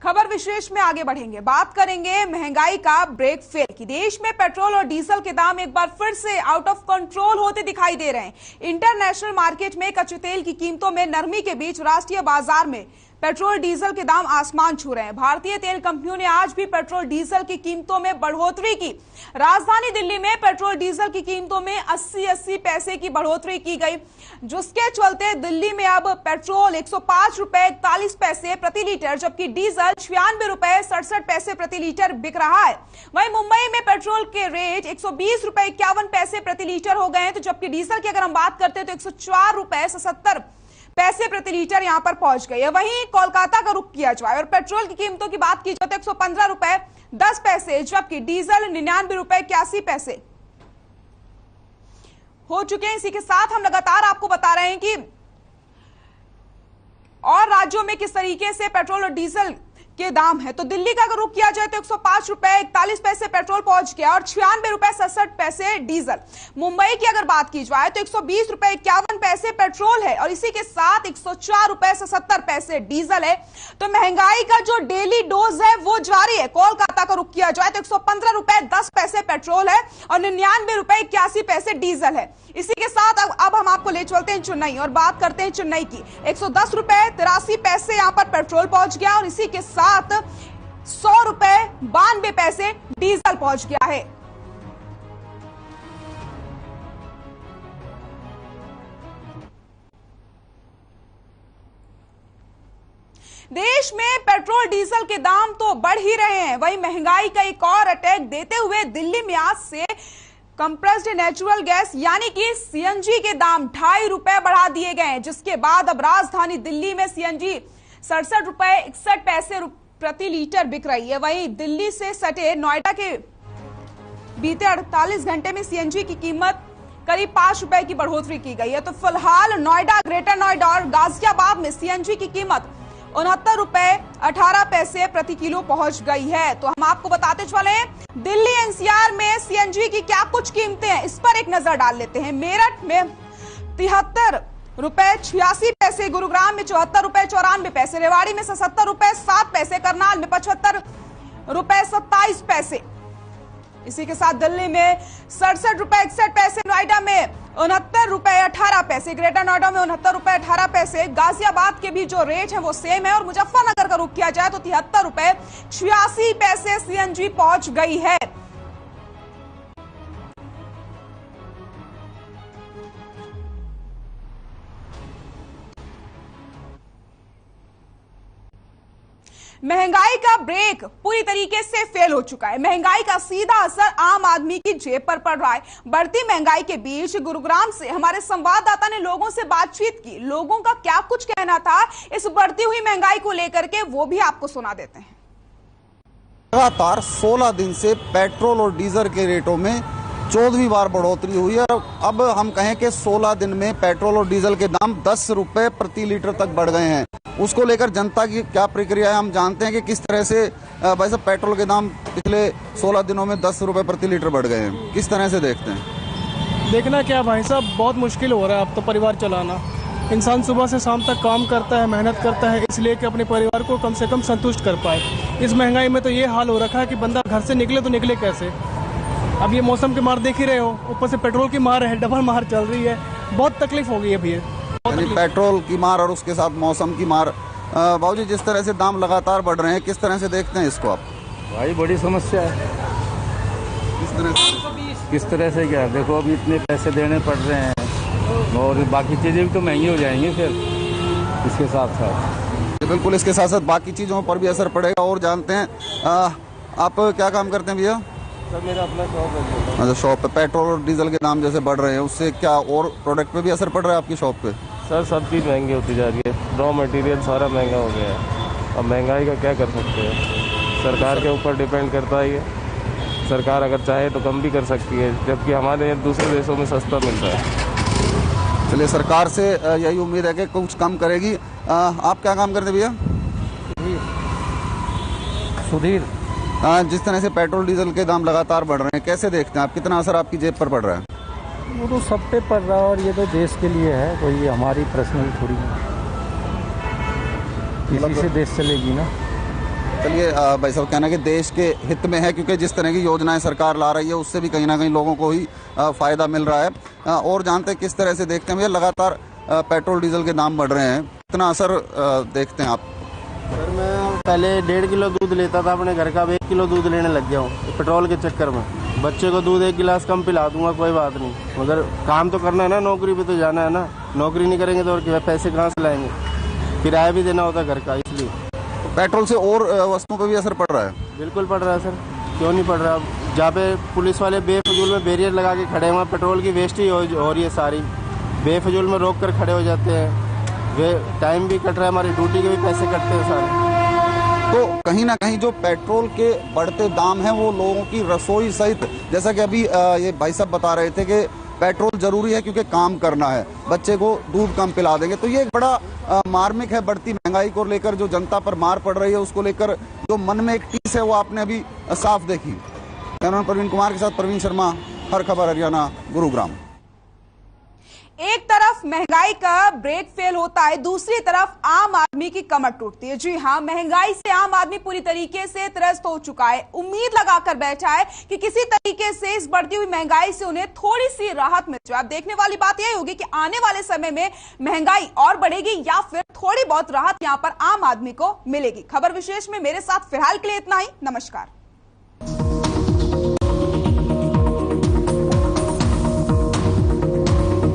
खबर विशेष में आगे बढ़ेंगे, बात करेंगे महंगाई का ब्रेक फेल की। देश में पेट्रोल और डीजल के दाम एक बार फिर से आउट ऑफ कंट्रोल होते दिखाई दे रहे हैं। इंटरनेशनल मार्केट में कच्चे तेल की कीमतों में नरमी के बीच राष्ट्रीय बाजार में पेट्रोल डीजल के दाम आसमान छू रहे हैं। भारतीय तेल कंपनियों ने आज भी पेट्रोल डीजल की कीमतों में बढ़ोतरी की। राजधानी दिल्ली में पेट्रोल डीजल की कीमतों में 80 पैसे की बढ़ोतरी की गई, जिसके चलते दिल्ली में अब पेट्रोल 105 रुपए 41 पैसे प्रति लीटर जबकि डीजल 96 रुपए 67 पैसे प्रति लीटर बिक रहा है। वहीं मुंबई में पेट्रोल के रेट 120 रुपए 51 पैसे प्रति लीटर हो गए हैं, तो जबकि डीजल की अगर हम बात करते हैं तो 104 रुपए 77 पैसे प्रति लीटर यहां पर पहुंच गई है। वहीं कोलकाता का रुख किया जाए और पेट्रोल की कीमतों की बात की जाए तो 115 रुपए 10 पैसे जबकि डीजल 99 रुपए 81 पैसे हो चुके हैं। इसी के साथ हम लगातार आपको बता रहे हैं कि और राज्यों में किस तरीके से पेट्रोल और डीजल के दाम है। तो दिल्ली का अगर रुख किया जाए तो 105 रुपए 41 पैसे पेट्रोल पहुंच गया और 96 रुपए 67 पैसे डीजल। मुंबई की अगर बात की जाए तो 120 रुपए 51 पैसे पेट्रोल है और इसी के साथ 104 रुपए 77 पैसे डीजल है। तो महंगाई का जो डेली डोज है वो जारी है। कोलकाता का रुख किया जाए तो 115 रुपए 10 पैसे पेट्रोल है और 99 रुपए 81 पैसे डीजल है। इसी के साथ अब हम आपको ले चलते हैं चेन्नई और बात करते हैं चेन्नई की। 110 रुपए 83 पैसे यहां पर पेट्रोल पहुंच गया और इसी के साथ 100 रुपए 92 पैसे डीजल पहुंच गया है। देश में पेट्रोल डीजल के दाम तो बढ़ ही रहे हैं, वहीं महंगाई का एक और अटैक देते हुए दिल्ली में आज से कंप्रेस्ड नेचुरल गैस यानी कि सीएनजी के दाम 2.5 रुपए बढ़ा दिए गए हैं, जिसके बाद अब राजधानी दिल्ली में सीएनजी 67 रुपए 61 पैसे प्रति लीटर बिक रही है। वहीं दिल्ली से सटे नोएडा के बीते 48 घंटे में सीएनजी की कीमत करीब 5 रुपए की बढ़ोतरी की गई है। तो फिलहाल नोएडा, ग्रेटर नोएडा और गाजियाबाद में सीएनजी की कीमत 69 रुपए 18 पैसे प्रति किलो पहुंच गई है। तो हम आपको बताते चले दिल्ली एनसीआर में सीएनजी की क्या कुछ कीमतें हैं, इस पर एक नजर डाल लेते हैं। मेरठ में 73 रुपए 86 पैसे, गुरुग्राम में 74 रुपए 94 पैसे, रेवाड़ी में 77 रुपए 7 पैसे, करनाल में 75 रुपए 27 पैसे। इसी के साथ दिल्ली में 67 रुपए 61 पैसे, नोएडा में 69 रुपए 18 पैसे, ग्रेटर नोएडा में 69 रुपए 18 पैसे। गाजियाबाद के भी जो रेट है वो सेम है और मुजफ्फरनगर का रुख किया जाए तो 73 रुपए 86 पैसे सीएनजी पहुंच गई है। महंगाई का ब्रेक पूरी तरीके से फेल हो चुका है। महंगाई का सीधा असर आम आदमी की जेब पर पड़ रहा है। बढ़ती महंगाई के बीच गुरुग्राम से हमारे संवाददाता ने लोगों से बातचीत की। लोगों का क्या कुछ कहना था इस बढ़ती हुई महंगाई को लेकर के, वो भी आपको सुना देते हैं। लगातार 16 दिन से पेट्रोल और डीजल के रेटों में 14वीं बार बढ़ोतरी हुई है। अब हम कहें कि 16 दिन में पेट्रोल और डीजल के दाम 10 रुपए प्रति लीटर तक बढ़ गए हैं। उसको लेकर जनता की क्या प्रक्रिया है, हम जानते हैं कि किस तरह से भाई साहब पेट्रोल के दाम पिछले 16 दिनों में 10 रुपए प्रति लीटर बढ़ गए हैं, किस तरह से देखते हैं? देखना क्या भाई साहब, बहुत मुश्किल हो रहा है अब तो परिवार चलाना। इंसान सुबह से शाम तक काम करता है, मेहनत करता है, इसलिए कि अपने परिवार को कम से कम संतुष्ट कर पाए। इस महंगाई में तो ये हाल हो रखा है कि बंदा घर से निकले तो निकले कैसे। अब ये मौसम की मार देख ही रहे हो, ऊपर से पेट्रोल की मार है, डबल मार चल रही है। बहुत तकलीफ हो गई है भैया, पेट्रोल की मार और उसके साथ मौसम की मार। बाबूजी, जिस तरह से दाम लगातार बढ़ रहे हैं, किस तरह से देखते हैं इसको आप? भाई बड़ी समस्या है। किस तरह से क्या, देखो अभी इतने पैसे देने पड़ रहे हैं और बाकी चीज़ें भी तो महंगी हो जाएंगी फिर इसके साथ साथ। बिल्कुल, इसके साथ साथ बाकी चीज़ों पर भी असर पड़ेगा। और जानते हैं आप क्या काम करते हैं भैया? सर मेरा अपना शॉप है। अच्छा, शॉप पे पेट्रोल और डीजल के दाम जैसे बढ़ रहे हैं, उससे क्या और प्रोडक्ट पे भी असर पड़ रहा है आपकी शॉप पे? सर सब चीज़ महंगी होती जा रही है, रॉ मटेरियल सारा महंगा हो गया है। अब महंगाई का क्या कर सकते हैं, सरकार के ऊपर डिपेंड करता है ये। सरकार अगर चाहे तो कम भी कर सकती है, जबकि हमारे दूसरे देशों में सस्ता मिल रहा है। चलिए, सरकार से यही उम्मीद है कि कुछ कम करेगी। आप क्या काम करते भैया? सुधीर। जिस तरह से पेट्रोल डीजल के दाम लगातार बढ़ रहे हैं, कैसे देखते हैं आप, कितना असर आपकी जेब पर पड़ रहा है? वो तो सब पे पड़ रहा है और ये तो देश के लिए है, कोई हमारी पर्सनल थोड़ी है। इसी से देश चलेगी ना। चलिए भाई साहब, कहना कि देश के हित में है, क्योंकि जिस तरह की योजनाएं सरकार ला रही है उससे भी कहीं ना कहीं लोगों को ही फायदा मिल रहा है। और जानते हैं किस तरह से देखते हैं भैया, लगातार पेट्रोल डीजल के दाम बढ़ रहे हैं, कितना असर देखते हैं आप? सर मैं पहले 1.5 किलो दूध लेता था अपने घर का, अब 1 किलो दूध लेने लग गया हूँ पेट्रोल के चक्कर में। बच्चे को दूध 1 गिलास कम पिला दूंगा, कोई बात नहीं, मगर काम तो करना है ना, नौकरी पे तो जाना है ना। नौकरी नहीं करेंगे तो और पैसे कहाँ से लाएंगे, किराया भी देना होता है घर का, इसलिए। पेट्रोल से और वस्तुओं पर भी असर पड़ रहा है? बिल्कुल पड़ रहा है सर, क्यों नहीं पड़ रहा। जहाँ पे पुलिस वाले बेफजूल में बैरियर लगा के खड़े हैं, पेट्रोल की वेस्ट ही हो रही है सारी, बेफजूल में रोक कर खड़े हो जाते हैं, वे टाइम भी कट रहा है, हमारी ड्यूटी के भी पैसे कटते हैं सारे। तो कहीं ना कहीं जो पेट्रोल के बढ़ते दाम हैं वो लोगों की रसोई सहित, जैसा कि अभी ये भाई साहब बता रहे थे कि पेट्रोल जरूरी है क्योंकि काम करना है, बच्चे को दूध कम पिला देंगे, तो ये एक बड़ा मार्मिक है। बढ़ती महंगाई को लेकर जो जनता पर मार पड़ रही है, उसको लेकर जो मन में एक टीस है वो आपने अभी साफ देखी। कैमरामैन प्रवीण कुमार के साथ प्रवीण शर्मा, हर खबर हरियाणा, गुरुग्राम। एक तरफ महंगाई का ब्रेक फेल होता है, दूसरी तरफ आम आदमी की कमर टूटती है। जी हां, महंगाई से आम आदमी पूरी तरीके से त्रस्त हो चुका है, उम्मीद लगाकर बैठा है कि किसी तरीके से इस बढ़ती हुई महंगाई से उन्हें थोड़ी सी राहत मिल जाए। अब देखने वाली बात यह होगी कि आने वाले समय में महंगाई और बढ़ेगी या फिर थोड़ी बहुत राहत यहां पर आम आदमी को मिलेगी। खबर विशेष में मेरे साथ फिलहाल के लिए इतना ही। नमस्कार।